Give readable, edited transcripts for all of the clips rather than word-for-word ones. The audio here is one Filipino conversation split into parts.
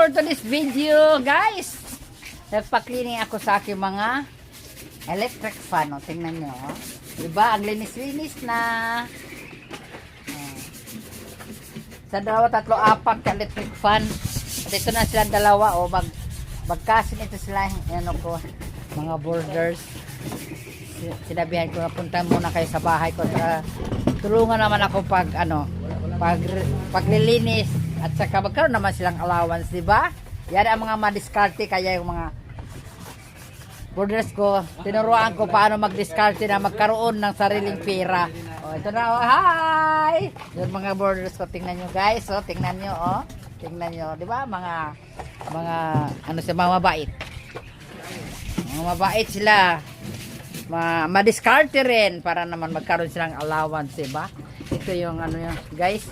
for today's video, guys. Nagpa-cleaning ako sa aking mga electric fan. O, tingnan nyo. Oh. Diba? Ang linis-linis na. Sa dalawa, tatlo, apat ka electric fan. At ito na sila dalawa. O, magkasin ito sila. Ano ko, mga borders. Sinabihan ko na punta muna kayo sa bahay ko. Tulungan naman ako paglilinis. At saka magkaroon naman silang allowance, di ba? Yan ang mga madiskarte, kaya yung mga borders ko, tinuruan ko paano mag-discarte na magkaroon ng sariling pera. O, ito na, oh, hi! Yung mga borders ko, tingnan nyo guys, oh, tingnan nyo, oh. Tingnan nyo, di ba? Mga, ano siya, mga mabait. Mga mabait sila. Madiskarte rin para naman magkaroon silang allowance, di ba? Ito yung, ano yun, guys.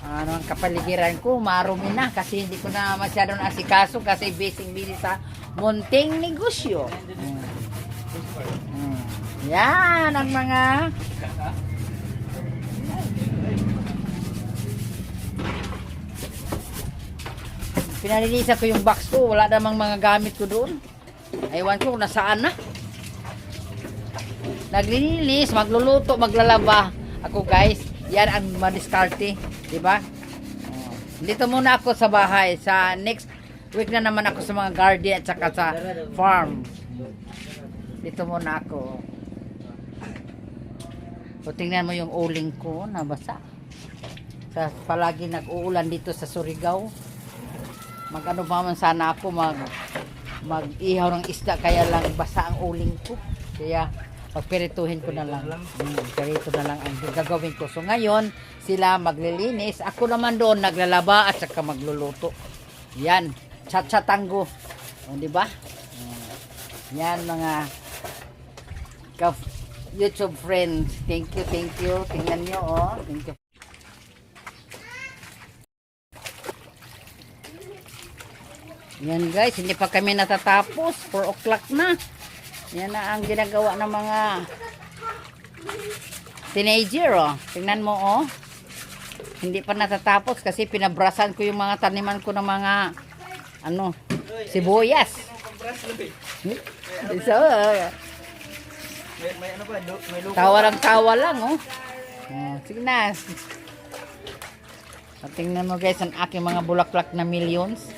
Ang kapaligiran ko, marumi na kasi hindi ko na masyadong asikaso kasi busy sa munting negosyo. Yan ang mga pinalinisan ko yung box ko, wala namang mga gamit ko doon. Aywan ko kung nasaan na. Naglilinis, magluluto, maglalaba ako guys. Yan ang madiskarte, di ba? Dito muna ako sa bahay. Sa next week na naman ako sa mga garden at saka sa farm. Dito muna ako. O, tingnan mo yung uling ko, nabasa. Palagi nag-uulan dito sa Surigao. Mag-ano ba man sana ako, mag-ihaw ng isda, kaya lang basa ang uling ko. Kaya pagpirituhin ko na lang. Pirito na lang ang gagawin ko. So ngayon, sila maglilinis. Ako naman doon naglalaba at saka magluluto. Yan. Chat-chatango. O, diba? Yan mga YouTube friends. Thank you, thank you. Tingnan nyo, oh. Thank you. Yan guys, hindi pa kami natatapos. 4 o'clock na. Yan na ang ginagawa ng mga teenager, oh. Tingnan mo, oh. Hindi pa natatapos kasi pinabrasan ko yung mga taniman ko ng mga sibuyas. So, may ano ba? May lupa. tawa lang, oh. Sige na. Tingnan mo guys ang aking mga bulaklak na millions.